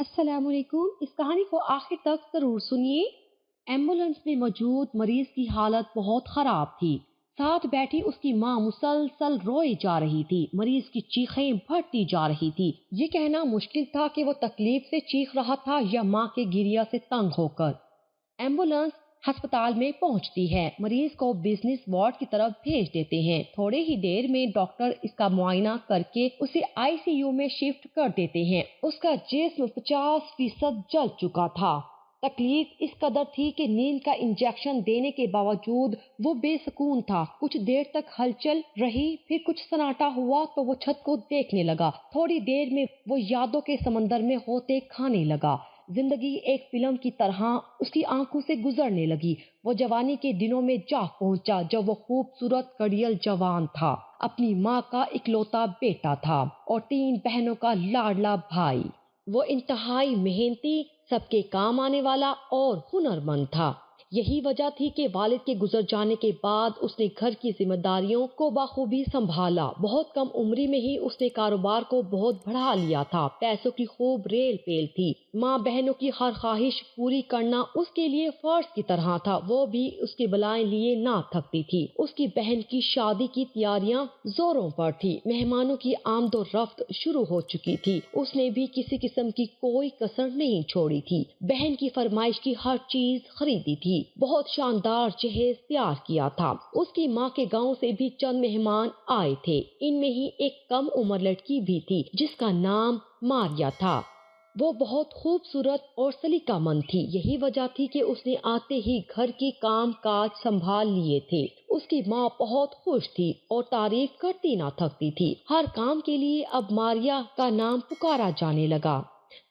السلام علیکم، اس کہانی کو آخر تک ضرور سنیے۔ ایمبولینس میں موجود مریض کی حالت بہت خراب تھی۔ ساتھ بیٹھی اس کی ماں مسلسل روئی جا رہی تھی۔ مریض کی چیخیں بڑھتی جا رہی تھی۔ یہ کہنا مشکل تھا کہ وہ تکلیف سے چیخ رہا تھا یا ماں کے گریہ سے تنگ ہو کر۔ ایمبولینس ہسپتال میں پہنچتی ہے، مریض کو بزنس وارڈ کی طرف بھیج دیتے ہیں۔ تھوڑے ہی دیر میں ڈاکٹر اس کا معائنہ کر کے اسے آئی سی یو میں شفٹ کر دیتے ہیں۔ اس کا جسم 50% جل چکا تھا۔ تکلیف اس قدر تھی کہ نیند کا انجیکشن دینے کے باوجود وہ بے سکون تھا۔ کچھ دیر تک ہلچل رہی، پھر کچھ سناٹا ہوا تو وہ چھت کو دیکھنے لگا۔ تھوڑی دیر میں وہ یادوں کے سمندر میں ہوتے کھانے لگا۔ زندگی ایک فلم کی طرح اس کی آنکھوں سے گزرنے لگی۔ وہ جوانی کے دنوں میں جا پہنچا جب وہ خوبصورت کڑیل جوان تھا، اپنی ماں کا اکلوتا بیٹا تھا اور 3 بہنوں کا لاڈلا بھائی۔ وہ انتہائی محنتی، سب کے کام آنے والا اور ہنرمند تھا۔ یہی وجہ تھی کہ والد کے گزر جانے کے بعد اس نے گھر کی ذمہ داریوں کو بخوبی سنبھالا۔ بہت کم عمری میں ہی اس نے کاروبار کو بہت بڑھا لیا تھا۔ پیسوں کی خوب ریل پیل تھی۔ ماں بہنوں کی ہر خواہش پوری کرنا اس کے لیے فرض کی طرح تھا۔ وہ بھی اس کی بلائیں لیے نہ تھکتی تھی۔ اس کی بہن کی شادی کی تیاریاں زوروں پر تھی۔ مہمانوں کی آمد و رفت شروع ہو چکی تھی۔ اس نے بھی کسی قسم کی کوئی کسر نہیں چھوڑی تھی۔ بہن کی فرمائش کی ہر چیز خریدی تھی۔ بہت شاندار جہیز تیار کیا تھا۔ اس کی ماں کے گاؤں سے بھی چند مہمان آئے تھے۔ ان میں ہی ایک کم عمر لڑکی بھی تھی جس کا نام ماریا تھا۔ وہ بہت خوبصورت اور سلیقہ مند تھی۔ یہی وجہ تھی کہ اس نے آتے ہی گھر کی کام کاج سنبھال لیے تھے۔ اس کی ماں بہت خوش تھی اور تعریف کرتی نہ تھکتی تھی۔ ہر کام کے لیے اب ماریا کا نام پکارا جانے لگا۔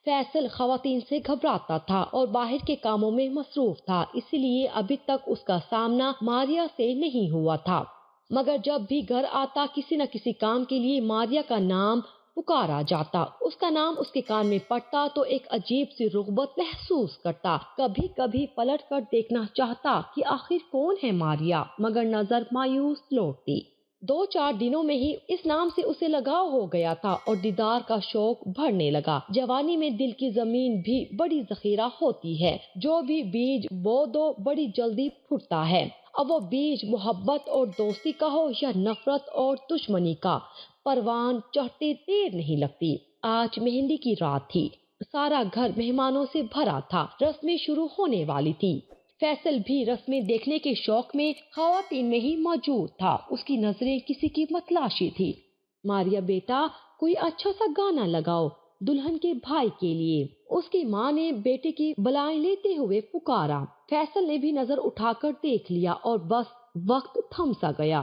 فیصل خواتین سے گھبراتا تھا اور باہر کے کاموں میں مصروف تھا، اس لیے ابھی تک اس کا سامنا ماریا سے نہیں ہوا تھا۔ مگر جب بھی گھر آتا کسی نہ کسی کام کے لیے ماریا کا نام پکارا جاتا۔ اس کا نام اس کے کان میں پڑتا تو ایک عجیب سی رغبت محسوس کرتا۔ کبھی کبھی پلٹ کر دیکھنا چاہتا کہ آخر کون ہے ماریا، مگر نظر مایوس لوٹتی۔ 2-4 دنوں میں ہی اس نام سے اسے لگاؤ ہو گیا تھا اور دیدار کا شوق بڑھنے لگا۔ جوانی میں دل کی زمین بھی بڑی ذخیرہ ہوتی ہے۔ جو بھی بیج بو دو بڑی جلدی پھوٹتا ہے۔ اب وہ بیج محبت اور دوستی کا ہو یا نفرت اور دشمنی کا، پروان چڑھتے دیر نہیں لگتی۔ آج مہندی کی رات تھی۔ سارا گھر مہمانوں سے بھرا تھا۔ رسمیں شروع ہونے والی تھی۔ فیصل بھی رسمیں دیکھنے کے شوق میں خواتین میں ہی موجود تھا۔ اس کی نظریں کسی کی متلاشی تھی۔ ماریا بیٹا، کوئی اچھا سا گانا لگاؤ دلہن کے بھائی کے لیے، اس کی ماں نے بیٹے کی بلائیں لیتے ہوئے پکارا۔ فیصل نے بھی نظر اٹھا کر دیکھ لیا اور بس وقت تھم سا گیا۔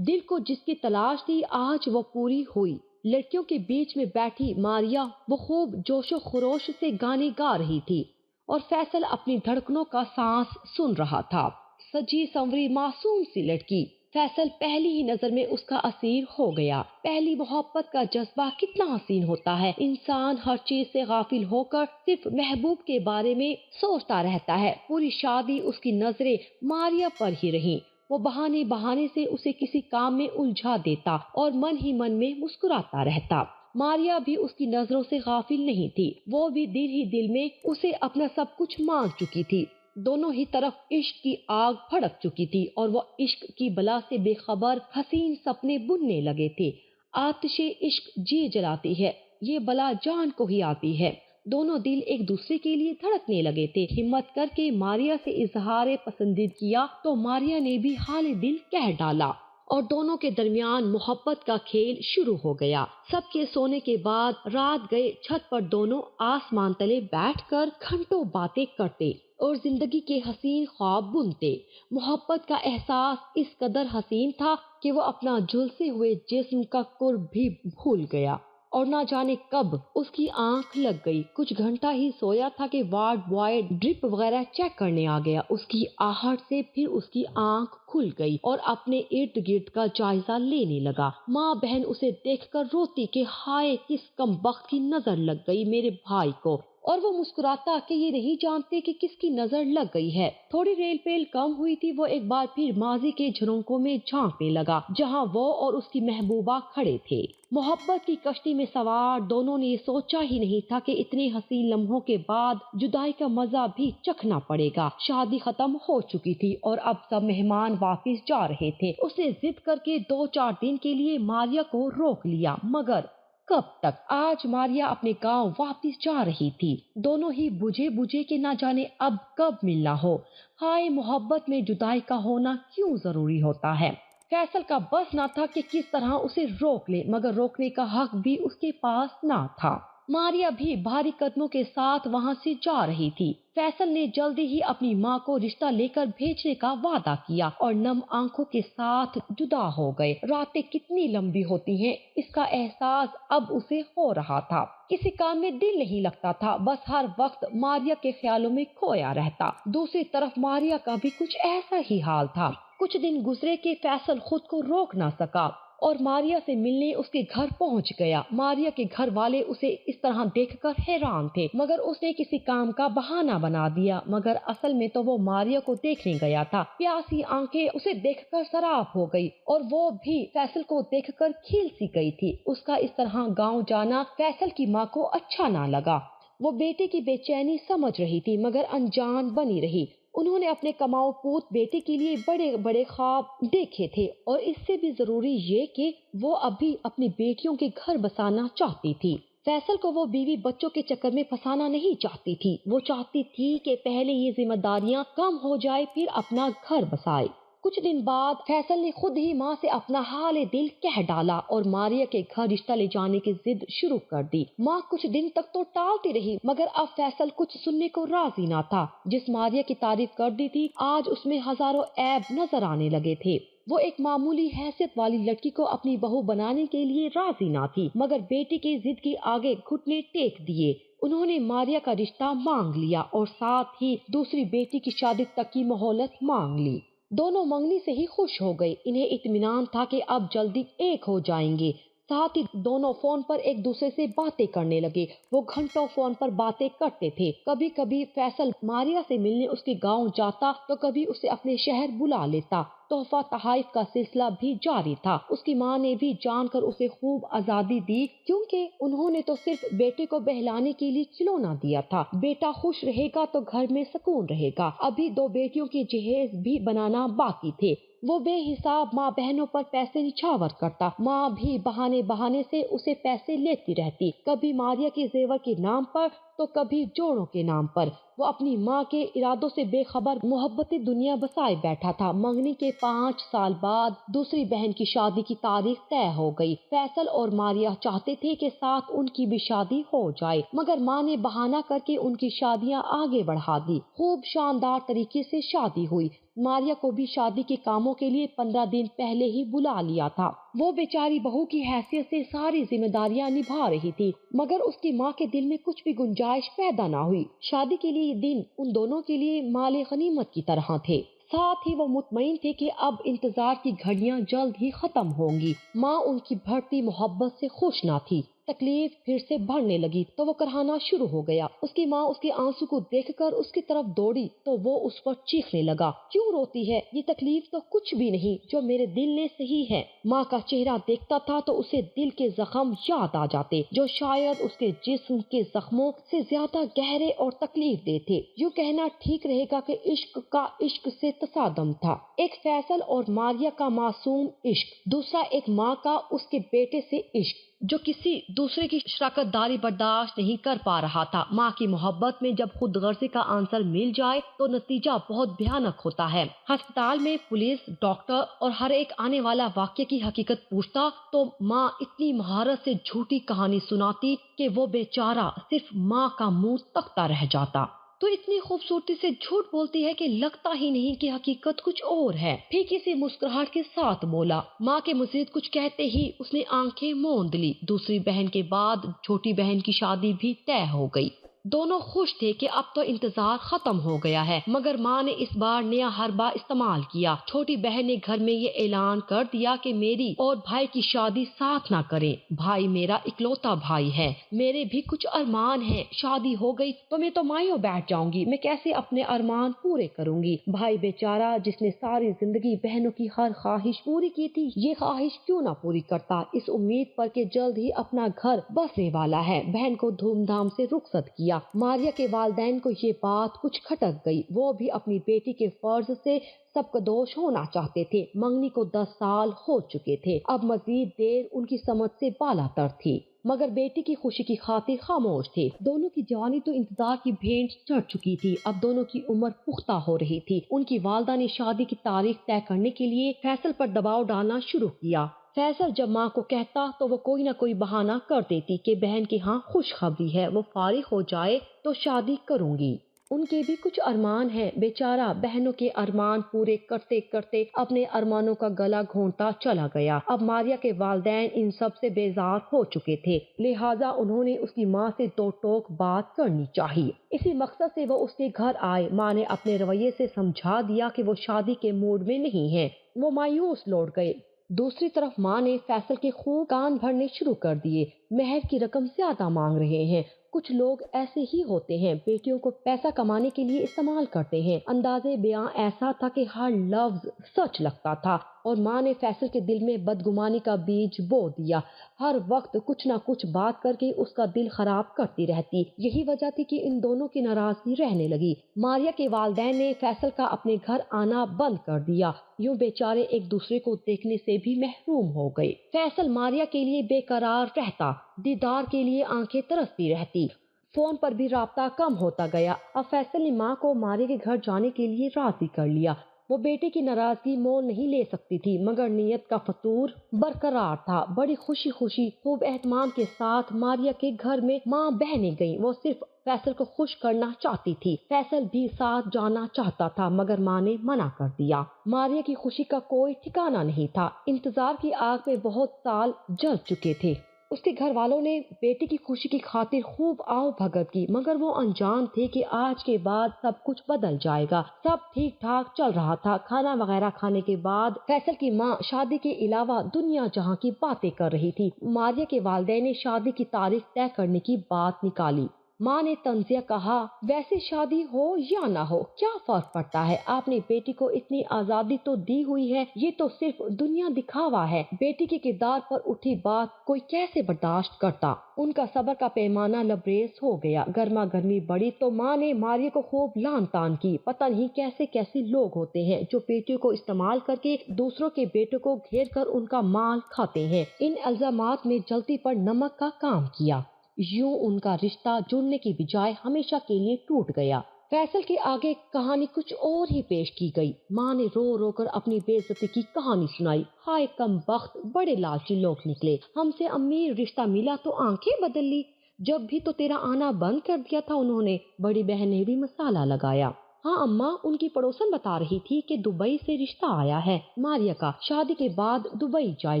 دل کو جس کی تلاش تھی آج وہ پوری ہوئی۔ لڑکیوں کے بیچ میں بیٹھی ماریا وہ خوب جوش و خروش سے گانے گا رہی تھی اور فیصل اپنی دھڑکنوں کا سانس سن رہا تھا۔ سجی سنوری معصوم سی لڑکی۔ فیصل پہلی ہی نظر میں اس کا اسیر ہو گیا۔ پہلی محبت کا جذبہ کتنا حسین ہوتا ہے۔ انسان ہر چیز سے غافل ہو کر صرف محبوب کے بارے میں سوچتا رہتا ہے۔ پوری شادی اس کی نظریں ماریا پر ہی رہیں۔ وہ بہانے سے اسے کسی کام میں الجھا دیتا اور من ہی من میں مسکراتا رہتا۔ ماریا بھی اس کی نظروں سے غافل نہیں تھی۔ وہ بھی دل ہی دل میں اسے اپنا سب کچھ مانگ چکی تھی۔ دونوں ہی طرف عشق کی آگ بھڑک چکی تھی اور وہ عشق کی بلا سے بے خبر حسین سپنے بننے لگے تھے۔ آتش عشق جی جلاتی ہے، یہ بلا جان کو ہی آتی ہے۔ دونوں دل ایک دوسرے کے لیے دھڑکنے لگے تھے۔ ہمت کر کے ماریا سے اظہار پسندید کیا تو ماریا نے بھی حال دل کہہ ڈالا اور دونوں کے درمیان محبت کا کھیل شروع ہو گیا۔ سب کے سونے کے بعد رات گئے چھت پر دونوں آسمان تلے بیٹھ کر گھنٹوں باتیں کرتے اور زندگی کے حسین خواب بنتے۔ محبت کا احساس اس قدر حسین تھا کہ وہ اپنا جھلسے ہوئے جسم کا قرب بھی بھول گیا اور نہ جانے کب اس کی آنکھ لگ گئی۔ کچھ گھنٹہ ہی سویا تھا کہ وارڈ بوائے ڈرپ وغیرہ چیک کرنے آ گیا۔ اس کی آہٹ سے پھر اس کی آنکھ کھل گئی اور اپنے ارد گرد کا جائزہ لینے لگا۔ ماں بہن اسے دیکھ کر روتی کہ ہائے کس کمبخت کی نظر لگ گئی میرے بھائی کو۔ اور وہ مسکراتا کہ یہ نہیں جانتے کہ کس کی نظر لگ گئی ہے۔ تھوڑی ریل پیل کم ہوئی تھی، وہ ایک بار پھر ماضی کے جھرونکوں میں جھانکنے لگا جہاں وہ اور اس کی محبوبہ کھڑے تھے۔ محبت کی کشتی میں سوار دونوں نے یہ سوچا ہی نہیں تھا کہ اتنے حسین لمحوں کے بعد جدائی کا مزہ بھی چکھنا پڑے گا۔ شادی ختم ہو چکی تھی اور اب سب مہمان واپس جا رہے تھے۔ اس نے ضد کر کے 2-4 دن کے لیے ماریا کو روک لیا، مگر کب تک؟ آج ماریا اپنے گاؤں واپس جا رہی تھی۔ دونوں ہی بجھے کہ نہ جانے اب کب ملنا ہو۔ ہائے، محبت میں جدائی کا ہونا کیوں ضروری ہوتا ہے؟ فیصل کا بس نہ تھا کہ کس طرح اسے روک لے، مگر روکنے کا حق بھی اس کے پاس نہ تھا۔ ماریا بھی بھاری قدموں کے ساتھ وہاں سے جا رہی تھی۔ فیصل نے جلدی ہی اپنی ماں کو رشتہ لے کر بھیجنے کا وعدہ کیا اور نم آنکھوں کے ساتھ جدا ہو گئے۔ راتیں کتنی لمبی ہوتی ہیں، اس کا احساس اب اسے ہو رہا تھا۔ کسی کام میں دل نہیں لگتا تھا، بس ہر وقت ماریا کے خیالوں میں کھویا رہتا۔ دوسری طرف ماریا کا بھی کچھ ایسا ہی حال تھا۔ کچھ دن گزرے کہ فیصل خود کو روک نہ سکا اور ماریا سے ملنے اس کے گھر پہنچ گیا۔ ماریا کے گھر والے اسے اس طرح دیکھ کر حیران تھے، مگر اس نے کسی کام کا بہانہ بنا دیا، مگر اصل میں تو وہ ماریا کو دیکھنے گیا تھا۔ پیاسی آنکھیں اسے دیکھ کر سراب ہو گئی اور وہ بھی فیصل کو دیکھ کر کھل سی گئی تھی۔ اس کا اس طرح گاؤں جانا فیصل کی ماں کو اچھا نہ لگا۔ وہ بیٹے کی بے چینی سمجھ رہی تھی، مگر انجان بنی رہی۔ انہوں نے اپنے کماؤ پوت بیٹے کے لیے بڑے بڑے خواب دیکھے تھے، اور اس سے بھی ضروری یہ کہ وہ ابھی اپنی بیٹیوں کے گھر بسانا چاہتی تھی۔ فیصل کو وہ بیوی بچوں کے چکر میں پھنسانا نہیں چاہتی تھی۔ وہ چاہتی تھی کہ پہلے یہ ذمہ داریاں کم ہو جائے، پھر اپنا گھر بسائے۔ کچھ دن بعد فیصل نے خود ہی ماں سے اپنا حال دل کہہ ڈالا اور ماریا کے گھر رشتہ لے جانے کی ضد شروع کر دی۔ ماں کچھ دن تک تو ٹالتی رہی، مگر اب فیصل کچھ سننے کو راضی نہ تھا۔ جس ماریا کی تعریف کر دی تھی، آج اس میں ہزاروں عیب نظر آنے لگے تھے۔ وہ ایک معمولی حیثیت والی لڑکی کو اپنی بہو بنانے کے لیے راضی نہ تھی، مگر بیٹی کی ضد کے آگے گھٹنے ٹیک دیے۔ انہوں نے ماریا کا رشتہ مانگ لیا اور ساتھ ہی دوسری بیٹی کی شادی تک کی مہلت مانگ لی۔ دونوں منگنی سے ہی خوش ہو گئے۔ انہیں اطمینان تھا کہ اب جلدی ایک ہو جائیں گے۔ ساتھ ہی دونوں فون پر ایک دوسرے سے باتیں کرنے لگے۔ وہ گھنٹوں فون پر باتیں کرتے تھے۔ کبھی کبھی فیصل ماریا سے ملنے اس کے گاؤں جاتا تو کبھی اسے اپنے شہر بلا لیتا۔ تحفہ تحائف کا سلسلہ بھی جاری تھا۔ اس کی ماں نے بھی جان کر اسے خوب آزادی دی، کیونکہ انہوں نے تو صرف بیٹے کو بہلانے کے لیے کھلونا دیا تھا۔ بیٹا خوش رہے گا تو گھر میں سکون رہے گا۔ ابھی 2 بیٹیوں کے جہیز بھی بنانا باقی تھے۔ وہ بے حساب ماں بہنوں پر پیسے نچھاور کرتا۔ ماں بھی بہانے سے اسے پیسے لیتی رہتی، کبھی ماریا کے زیور کے نام پر تو کبھی جوڑوں کے نام پر۔ وہ اپنی ماں کے ارادوں سے بے خبر محبت دنیا بسائے بیٹھا تھا۔ منگنی کے 5 سال بعد دوسری بہن کی شادی کی تاریخ طے ہو گئی۔ فیصل اور ماریا چاہتے تھے کہ ساتھ ان کی بھی شادی ہو جائے، مگر ماں نے بہانہ کر کے ان کی شادیاں آگے بڑھا دی۔ خوب شاندار طریقے سے شادی ہوئی۔ ماریا کو بھی شادی کے کاموں کے لیے 15 دن پہلے ہی بلا لیا تھا۔ وہ بیچاری بہو کی حیثیت سے ساری ذمہ داریاں نبھا رہی تھی، مگر اس کی ماں کے دل میں کچھ بھی گنجائش پیدا نہ ہوئی۔ شادی کے لیے یہ دن ان دونوں کے لیے مال غنیمت کی طرح تھے۔ ساتھ ہی وہ مطمئن تھے کہ اب انتظار کی گھڑیاں جلد ہی ختم ہوں گی۔ ماں ان کی بڑھتی محبت سے خوش نہ تھی۔ تکلیف پھر سے بڑھنے لگی تو وہ کرہانا شروع ہو گیا۔ اس کی ماں اس کے آنسو کو دیکھ کر اس کی طرف دوڑی تو وہ اس پر چیخنے لگا، کیوں روتی ہے؟ یہ تکلیف تو کچھ بھی نہیں جو میرے دل نے سہی ہے۔ ماں کا چہرہ دیکھتا تھا تو اسے دل کے زخم یاد آ جاتے، جو شاید اس کے جسم کے زخموں سے زیادہ گہرے اور تکلیف دہ تھے۔ یوں کہنا ٹھیک رہے گا کہ عشق کا عشق سے تصادم تھا۔ ایک فیصل اور ماریا کا معصوم عشق، دوسرا ایک ماں کا اس کے بیٹے سے عشق جو کسی دوسرے کی شراکت داری برداشت نہیں کر پا رہا تھا۔ ماں کی محبت میں جب خود غرضی کا عنصر مل جائے تو نتیجہ بہت بھیانک ہوتا ہے۔ ہسپتال میں پولیس، ڈاکٹر اور ہر ایک آنے والا واقعے کی حقیقت پوچھتا تو ماں اتنی مہارت سے جھوٹی کہانی سناتی کہ وہ بیچارہ صرف ماں کا منہ تکتا رہ جاتا۔ تو اتنی خوبصورتی سے جھوٹ بولتی ہے کہ لگتا ہی نہیں کہ حقیقت کچھ اور ہے۔ پھیکی سی مسکراہٹ کے ساتھ بولا۔ ماں کے مزید کچھ کہتے ہی اس نے آنکھیں موند لی۔ دوسری بہن کے بعد چھوٹی بہن کی شادی بھی طے ہو گئی۔ دونوں خوش تھے کہ اب تو انتظار ختم ہو گیا ہے، مگر ماں نے اس بار نیا حربہ استعمال کیا۔ چھوٹی بہن نے گھر میں یہ اعلان کر دیا کہ میری اور بھائی کی شادی ساتھ نہ کریں۔ بھائی میرا اکلوتا بھائی ہے، میرے بھی کچھ ارمان ہیں، شادی ہو گئی تو میں تو مایوں بیٹھ جاؤں گی، میں کیسے اپنے ارمان پورے کروں گی؟ بھائی بیچارہ جس نے ساری زندگی بہنوں کی ہر خواہش پوری کی تھی، یہ خواہش کیوں نہ پوری کرتا، اس امید پر کہ جلد ہی اپنا گھر بسنے والا ہے۔ بہن کو دھوم دھام سے رخصت کیا۔ ماریا کے والدین کو یہ بات کچھ کھٹک گئی، وہ بھی اپنی بیٹی کے فرض سے سبکدوش ہونا چاہتے تھے۔ منگنی کو 10 سال ہو چکے تھے، اب مزید دیر ان کی سمجھ سے بالا تر تھی، مگر بیٹی کی خوشی کی خاطر خاموش تھے۔ دونوں کی جوانی تو انتظار کی بھینٹ چڑھ چکی تھی، اب دونوں کی عمر پختہ ہو رہی تھی۔ ان کی والدہ نے شادی کی تاریخ طے کرنے کے لیے فیصل پر دباؤ ڈالنا شروع کیا۔ فیصل جب ماں کو کہتا تو وہ کوئی نہ کوئی بہانہ کر دیتی کہ بہن کے ہاں خوشخبری ہے، وہ فارغ ہو جائے تو شادی کروں گی۔ ان کے بھی کچھ ارمان ہیں، بیچارہ بہنوں کے ارمان پورے کرتے کرتے اپنے ارمانوں کا گلا گھونٹتا چلا گیا۔ اب ماریا کے والدین ان سب سے بیزار ہو چکے تھے، لہٰذا انہوں نے اس کی ماں سے دو ٹوک بات کرنی چاہیے۔ اسی مقصد سے وہ اس کے گھر آئے۔ ماں نے اپنے رویے سے سمجھا دیا کہ وہ شادی کے موڈ میں نہیں ہیں، وہ مایوس لوٹ گئے۔ دوسری طرف ماں نے فیصل کے خوب کان بھرنے شروع کر دیے، مہر کی رقم زیادہ مانگ رہے ہیں۔ کچھ لوگ ایسے ہی ہوتے ہیں، بیٹیوں کو پیسہ کمانے کے لیے استعمال کرتے ہیں۔ اندازے بیاں ایسا تھا کہ ہر لفظ سچ لگتا تھا، اور ماں نے فیصل کے دل میں بدگمانی کا بیج بو دیا۔ ہر وقت کچھ نہ کچھ بات کر کے اس کا دل خراب کرتی رہتی، یہی وجہ تھی کہ ان دونوں کی ناراضگی رہنے لگی۔ ماریا کے والدین نے فیصل کا اپنے گھر آنا بند کر دیا، یوں بیچارے ایک دوسرے کو دیکھنے سے بھی محروم ہو گئے۔ فیصل ماریا کے لیے بے قرار رہتا، دیدار کے لیے آنکھیں ترستی رہتی، فون پر بھی رابطہ کم ہوتا گیا۔ اب فیصل نے ماں کو ماریا کے گھر جانے کے لیے راضی کر لیا۔ وہ بیٹے کی ناراضگی مول نہیں لے سکتی تھی، مگر نیت کا فطور برقرار تھا۔ بڑی خوشی خوشی خوب اہتمام کے ساتھ ماریا کے گھر میں ماں بہنیں گئیں۔ وہ صرف فیصل کو خوش کرنا چاہتی تھی، فیصل بھی ساتھ جانا چاہتا تھا، مگر ماں نے منع کر دیا۔ ماریا کی خوشی کا کوئی ٹھکانہ نہیں تھا، انتظار کی آگ میں بہت سال جل چکے تھے۔ اس کے گھر والوں نے بیٹی کی خوشی کی خاطر خوب آؤ بھگت کی، مگر وہ انجان تھے کہ آج کے بعد سب کچھ بدل جائے گا۔ سب ٹھیک ٹھاک چل رہا تھا۔ کھانا وغیرہ کھانے کے بعد فیصل کی ماں شادی کے علاوہ دنیا جہاں کی باتیں کر رہی تھی۔ ماریا کے والدین نے شادی کی تاریخ طے کرنے کی بات نکالی۔ ماں نے طنزیہ کہا، ویسے شادی ہو یا نہ ہو کیا فرق پڑتا ہے، آپ نے بیٹی کو اتنی آزادی تو دی ہوئی ہے، یہ تو صرف دنیا دکھاوا ہے۔ بیٹی کے کردار پر اٹھی بات کوئی کیسے برداشت کرتا؟ ان کا صبر کا پیمانہ لبریز ہو گیا۔ گرما گرمی بڑی تو ماں نے ماریا کو خوب لان تان کی۔ پتہ نہیں کیسے کیسے لوگ ہوتے ہیں جو بیٹیوں کو استعمال کر کے دوسروں کے بیٹوں کو گھیر کر ان کا مال کھاتے ہیں۔ ان الزامات نے جلتی پر نمک کا کام کیا، یوں ان کا رشتہ جڑنے کی بجائے ہمیشہ کے لیے ٹوٹ گیا۔ فیصل کے آگے کہانی کچھ اور ہی پیش کی گئی۔ ماں نے رو رو کر اپنی بے عزتی کی کہانی سنائی۔ ہائے کم بخت، بڑے لالچی لوگ نکلے، ہم سے امیر رشتہ ملا تو آنکھیں بدل لی، جب بھی تو تیرا آنا بند کر دیا تھا انہوں نے۔ بڑی بہن نے بھی مسالہ لگایا۔ ہاں اماں، ان کی پڑوسن بتا رہی تھی کہ دبئی سے رشتہ آیا ہے ماریا کا، شادی کے بعد دبئی جائے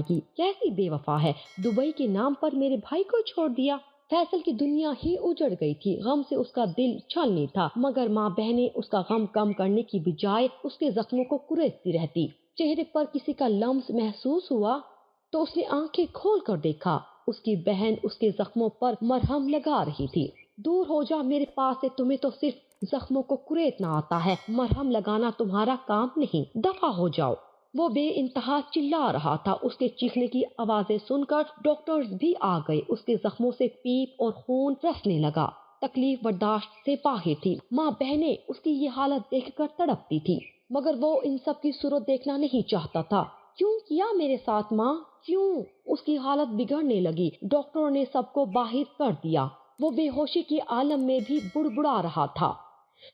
گی۔ کیسی بے وفا ہے، دبئی کے نام پر میرے بھائی کو چھوڑ دیا۔ فیصل کی دنیا ہی اجڑ گئی تھی، غم سے اس کا دل چھلنی تھا، مگر ماں بہنیں اس کا غم کم کرنے کی بجائے اس کے زخموں کو کریدتی رہتی۔ چہرے پر کسی کا لمس محسوس ہوا تو اس نے آنکھیں کھول کر دیکھا، اس کی بہن اس کے زخموں پر مرہم لگا رہی تھی۔ دور ہو جا میرے پاس سے، تمہیں تو صرف زخموں کو کریدنا آتا ہے، مرہم لگانا تمہارا کام نہیں، دفع ہو جاؤ۔ وہ بے انتہا چلا رہا تھا۔ اس کے چیخنے کی آوازیں سن کر ڈاکٹرز بھی آ گئے۔ اس کے زخموں سے پیپ اور خون رسنے لگا، تکلیف برداشت سے باہر تھی۔ ماں بہنیں اس کی یہ حالت دیکھ کر تڑپتی تھی، مگر وہ ان سب کی صورت دیکھنا نہیں چاہتا تھا۔ کیوں کیا میرے ساتھ ماں، کیوں؟ اس کی حالت بگڑنے لگی۔ ڈاکٹروں نے سب کو باہر کر دیا۔ وہ بے ہوشی کے عالم میں بھی بڑبڑا رہا تھا،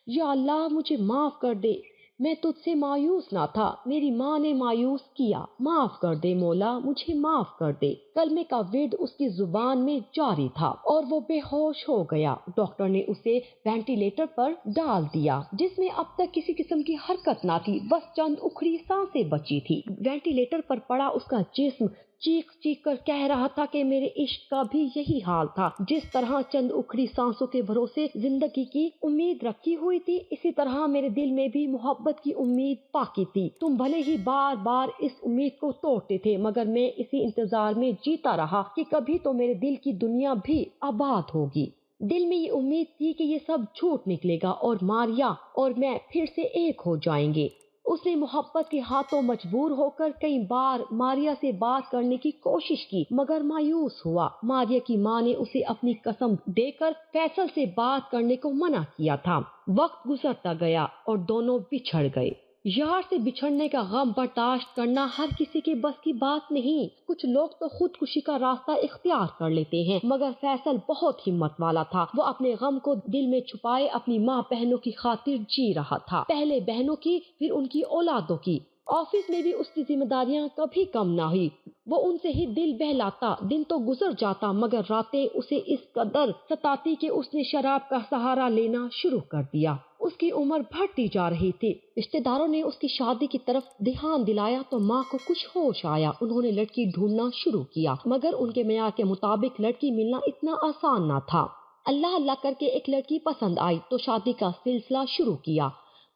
یا اللہ مجھے معاف کر دے، میں تجھ سے مایوس نہ تھا، میری ماں نے مایوس کیا، معاف کر دے مولا، مجھے معاف کر دے۔ کلمے کا ورد اس کی زبان میں جاری تھا اور وہ بے ہوش ہو گیا۔ ڈاکٹر نے اسے وینٹیلیٹر پر ڈال دیا، جس میں اب تک کسی قسم کی حرکت نہ تھی، بس چند اکھڑی سانسیں بچی تھی۔ وینٹیلیٹر پر پڑا اس کا جسم چیخ چیخ کر کہہ رہا تھا کہ میرے عشق کا بھی یہی حال تھا، جس طرح چند اکھڑی سانسوں کے بھروسے زندگی کی امید رکھی ہوئی تھی، اسی طرح میرے دل میں بھی محبت کی امید باقی تھی۔ تم بھلے ہی بار بار اس امید کو توڑتے تھے، مگر میں اسی انتظار میں جیتا رہا کہ کبھی تو میرے دل کی دنیا بھی آباد ہوگی۔ دل میں یہ امید تھی کہ یہ سب جھوٹ نکلے گا اور ماریا اور میں پھر سے ایک ہو جائیں گے۔ اس نے محبت کے ہاتھوں مجبور ہو کر کئی بار ماریا سے بات کرنے کی کوشش کی، مگر مایوس ہوا۔ ماریا کی ماں نے اسے اپنی قسم دے کر فیصل سے بات کرنے کو منع کیا تھا۔ وقت گزرتا گیا اور دونوں بچھڑ گئے۔ یار سے بچھڑنے کا غم برداشت کرنا ہر کسی کے بس کی بات نہیں۔ کچھ لوگ تو خودکشی کا راستہ اختیار کر لیتے ہیں، مگر فیصل بہت ہمت والا تھا۔ وہ اپنے غم کو دل میں چھپائے اپنی ماں بہنوں کی خاطر جی رہا تھا، پہلے بہنوں کی، پھر ان کی اولادوں کی۔ آفس میں بھی اس کی ذمہ داریاں کبھی کم نہ ہوئی۔ وہ ان سے ہی دل بہلاتا، دن تو گزر جاتا مگر راتیں اسے اس قدر ستاتی کہ اس نے شراب کا سہارا لینا شروع کر دیا۔ اس کی عمر بڑھتی جا رہی تھی۔ رشتہ داروں نے اس کی شادی کی طرف دھیان دلایا تو ماں کو کچھ ہوش آیا۔ انہوں نے لڑکی ڈھونڈنا شروع کیا، مگر ان کے معیار کے مطابق لڑکی ملنا اتنا آسان نہ تھا۔ اللہ اللہ کر کے ایک لڑکی پسند آئی تو شادی کا سلسلہ شروع کیا۔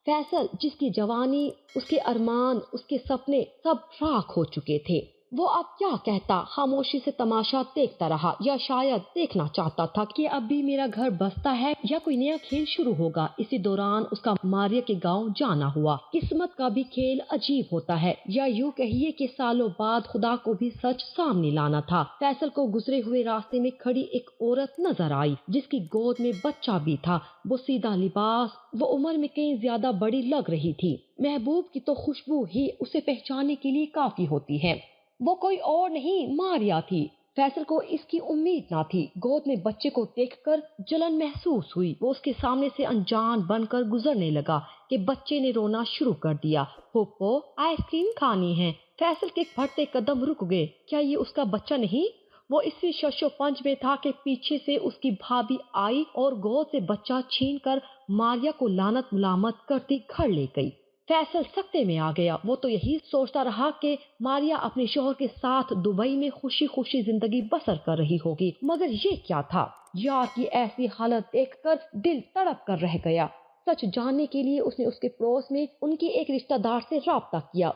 فیصل، جس کی جوانی، اس کے ارمان، اس کے سپنے سب راکھ ہو چکے تھے، وہ اب کیا کہتا؟ خاموشی سے تماشا دیکھتا رہا، یا شاید دیکھنا چاہتا تھا کہ اب بھی میرا گھر بستا ہے یا کوئی نیا کھیل شروع ہوگا۔ اسی دوران اس کا ماریا کے گاؤں جانا ہوا۔ قسمت کا بھی کھیل عجیب ہوتا ہے، یا یوں کہیے کہ سالوں بعد خدا کو بھی سچ سامنے لانا تھا۔ فیصل کو گزرے ہوئے راستے میں کھڑی ایک عورت نظر آئی، جس کی گود میں بچہ بھی تھا۔ وہ سیدھا لباس، وہ عمر میں کہیں زیادہ بڑی لگ رہی تھی۔ محبوب کی تو خوشبو ہی اسے پہچاننے کے لیے کافی ہوتی ہے۔ وہ کوئی اور نہیں، ماریا تھی۔ فیصل کو اس کی امید نہ تھی۔ گود میں بچے کو دیکھ کر جلن محسوس ہوئی۔ وہ اس کے سامنے سے انجان بن کر گزرنے لگا کہ بچے نے رونا شروع کر دیا۔ پھوپھو، آئس کریم کھانی ہے۔ فیصل کے بڑھتے قدم رک گئے۔ کیا یہ اس کا بچہ نہیں؟ وہ اسی شش و پنج میں تھا کہ پیچھے سے اس کی بھابھی آئی اور گود سے بچہ چھین کر ماریا کو لعنت ملامت کرتی گھر لے گئی۔ فیصل سکتے میں آ گیا۔ وہ تو یہی سوچتا رہا کہ ماریا اپنے شوہر کے ساتھ دبئی میں خوشی خوشی زندگی بسر کر رہی ہوگی، مگر یہ کیا تھا؟ یار کی ایسی حالت دیکھ کر دل تڑپ کر رہ گیا۔ سچ جاننے کے لیے اس نے اس کے پڑوس میں ان کی ایک رشتہ دار سے رابطہ کیا۔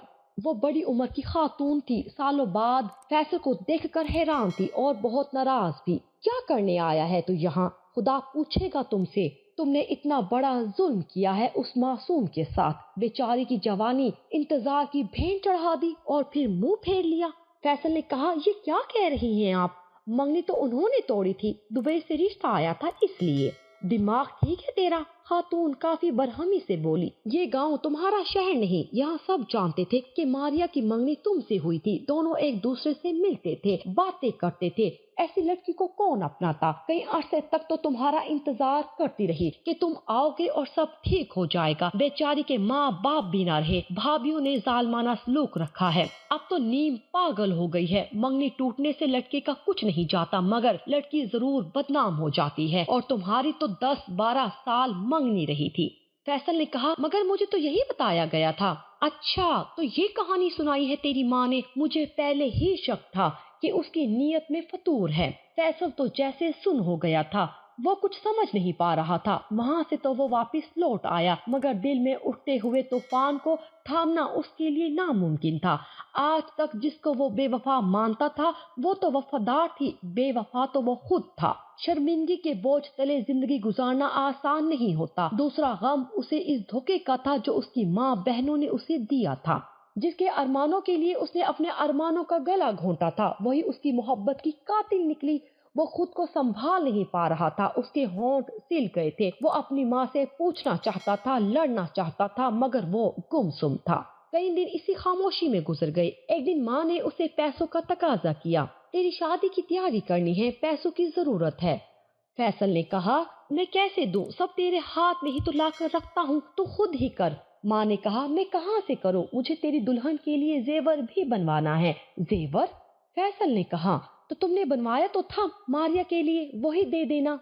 وہ بڑی عمر کی خاتون تھی، سالوں بعد فیصل کو دیکھ کر حیران تھی اور بہت ناراض بھی۔ کیا کرنے آیا ہے تو یہاں؟ خدا پوچھے گا تم سے۔ تم نے اتنا بڑا ظلم کیا ہے اس معصوم کے ساتھ۔ بیچاری کی جوانی انتظار کی بھین چڑھا دی اور پھر منہ پھیر لیا۔ فیصل نے کہا، یہ کیا کہہ رہی ہیں آپ؟ منگنی تو انہوں نے توڑی تھی، دبئی سے رشتہ آیا تھا اس لیے۔ دماغ ٹھیک ہے تیرا؟ خاتون کافی برہمی سے بولی۔ یہ گاؤں تمہارا شہر نہیں، یہاں سب جانتے تھے کہ ماریا کی منگنی تم سے ہوئی تھی۔ دونوں ایک دوسرے سے ملتے تھے، باتیں کرتے تھے۔ ایسی لڑکی کو کون اپناتا؟ کئی عرصے تک تو تمہارا انتظار کرتی رہی کہ تم آؤ گے اور سب ٹھیک ہو جائے گا۔ بیچاری کے ماں باپ بھی نہ رہے، بھابھیوں نے ظالمانہ سلوک رکھا ہے۔ اب تو نیم پاگل ہو گئی ہے۔ منگنی ٹوٹنے سے لڑکے کا کچھ نہیں جاتا، مگر لڑکی ضرور بدنام ہو جاتی ہے، اور تمہاری تو 10-12 سال منگنی رہی تھی۔ فیصل نے کہا، مگر مجھے تو یہی بتایا گیا تھا۔ اچھا، تو یہ کہانی سنائی ہے تیری ماں نے؟ مجھے پہلے ہی شک تھا کہ اس کی نیت میں فتور ہے۔ فیصل تو جیسے سن ہو گیا تھا، وہ کچھ سمجھ نہیں پا رہا تھا۔ وہاں سے تو وہ واپس لوٹ آیا، مگر دل میں اٹھتے ہوئے طوفان کو تھامنا اس کے لیے ناممکن تھا۔ آج تک جس کو وہ بے وفا مانتا تھا، وہ تو وفادار تھی، بے وفا تو وہ خود تھا۔ شرمندگی کے بوجھ تلے زندگی گزارنا آسان نہیں ہوتا۔ دوسرا غم اسے اس دھوکے کا تھا جو اس کی ماں بہنوں نے اسے دیا تھا۔ جس کے ارمانوں کے لیے اس نے اپنے ارمانوں کا گلا گھونٹا تھا، وہی اس کی محبت کی قاتل نکلی۔ وہ خود کو سنبھال نہیں پا رہا تھا، اس کے ہونٹ سل گئے تھے۔ وہ اپنی ماں سے پوچھنا چاہتا تھا، لڑنا چاہتا تھا، مگر وہ گمسم تھا۔ کئی دن اسی خاموشی میں گزر گئے۔ ایک دن ماں نے اسے پیسوں کا تقاضا کیا۔ تیری شادی کی تیاری کرنی ہے، پیسوں کی ضرورت ہے۔ فیصل نے کہا، میں کیسے دوں؟ سب تیرے ہاتھ میں ہی تو لا کر رکھتا ہوں، تو خود ہی کر۔ ماں نے کہا، میں کہاں سے کروں؟ مجھے تیری دلہن کے لیے زیور بھی بنوانا ہے۔ زیور؟ فیصل نے کہا، تو تم نے بنوایا تو تھا ماریا کے لیے، وہی دے دینا۔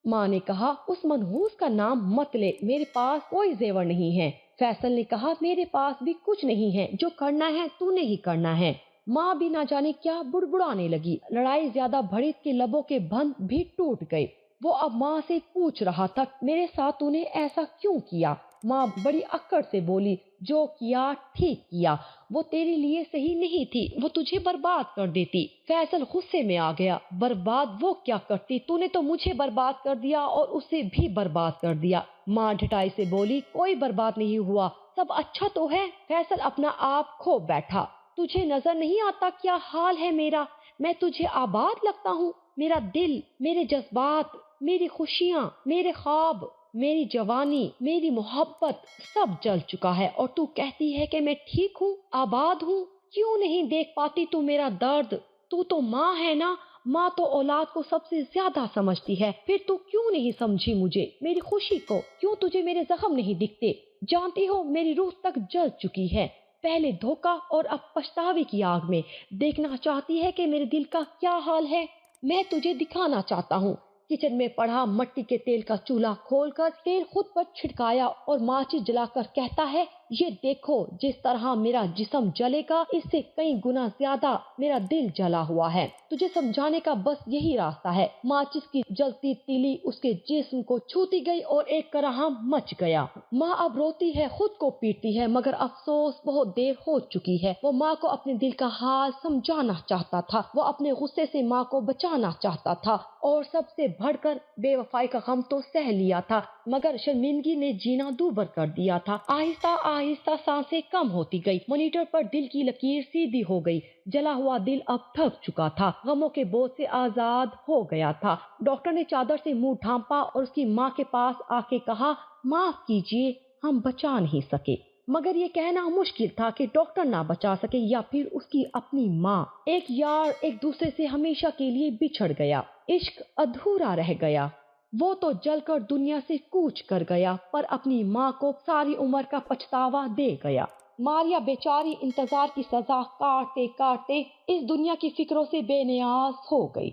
ماں نے کہا، اس منحوس کا نام مت لے، میرے پاس کوئی زیور نہیں ہے۔ فیصل نے کہا، میرے پاس بھی کچھ نہیں ہے، جو کرنا ہے تو نے ہی کرنا ہے۔ ماں بھی نہ جانے کیا بڑبڑانے لگی۔ لڑائی زیادہ بڑھی کہ لبوں کے بند بھی ٹوٹ گئے۔ وہ اب ماں سے پوچھ رہا تھا، میرے ساتھ تو نے ایسا کیوں کیا؟ ماں بڑی اکڑ سے بولی، جو کیا ٹھیک کیا، وہ تیرے لیے صحیح نہیں تھی، وہ تجھے برباد کر دیتی۔ فیصل غصے میں آ گیا، برباد وہ کیا کرتی؟ تو نے تو مجھے برباد کر دیا اور اسے بھی برباد کر دیا۔ ماں ڈھٹائی سے بولی، کوئی برباد نہیں ہوا، سب اچھا تو ہے۔ فیصل اپنا آپ کھو بیٹھا۔ تجھے نظر نہیں آتا کیا حال ہے میرا؟ میں تجھے آباد لگتا ہوں؟ میرا دل، میرے جذبات، میری خوشیاں، میرے خواب، میری جوانی، میری محبت سب جل چکا ہے، اور تو کہتی ہے کہ میں ٹھیک ہوں، آباد ہوں۔ کیوں نہیں دیکھ پاتی تو میرا درد؟ تو تو ماں ہے نا، ماں تو اولاد کو سب سے زیادہ سمجھتی ہے۔ پھر تو کیوں نہیں سمجھی مجھے، میری خوشی کو؟ کیوں تجھے میرے زخم نہیں دکھتے؟ جانتی ہو میری روح تک جل چکی ہے، پہلے دھوکا اور اب پچھتاوے کی آگ میں۔ دیکھنا چاہتی ہے کہ میرے دل کا کیا حال ہے؟ میں تجھے دکھانا چاہتا ہوں۔ کچن میں پڑا مٹی کے تیل کا چولہا کھول کر تیل خود پر چھڑکایا اور ماچس جلا کر کہتا ہے، یہ دیکھو جس طرح میرا جسم جلے گا، اس سے کئی گنا زیادہ میرا دل جلا ہوا ہے۔ تجھے سمجھانے کا بس یہی راستہ ہے۔ ماچس کی جلتی تیلی اس کے جسم کو چھوتی گئی اور ایک کرہا مچ گیا۔ ماں اب روتی ہے، خود کو پیٹتی ہے، مگر افسوس بہت دیر ہو چکی ہے۔ وہ ماں کو اپنے دل کا حال سمجھانا چاہتا تھا، وہ اپنے غصے سے ماں کو بچانا چاہتا تھا، اور سب سے بڑھ کر بے وفائی کا غم تو سہ لیا تھا، مگر شرمندگی نے جینا دوبر کر دیا تھا۔ آہستہ آہستہ سانسیں کم ہوتی گئی، مانیٹر پر دل کی لکیر سیدھی ہو گئی۔ جلا ہوا دل اب تھک چکا تھا، غموں کے بوجھ سے آزاد ہو گیا تھا۔ ڈاکٹر نے چادر سے منہ ڈھانپا اور اس کی ماں کے پاس آ کے کہا، معاف کیجیے، ہم بچا نہیں سکے۔ مگر یہ کہنا مشکل تھا کہ ڈاکٹر نہ بچا سکے یا پھر اس کی اپنی ماں۔ ایک یار ایک دوسرے سے ہمیشہ کے لیے بچھڑ گیا، عشق ادھورا رہ گیا۔ وہ تو جل کر دنیا سے کوچ کر گیا، پر اپنی ماں کو ساری عمر کا پچھتاوا دے گیا۔ ماریا بیچاری انتظار کی سزا کاٹتے کاٹتے اس دنیا کی فکروں سے بے نیاز ہو گئی۔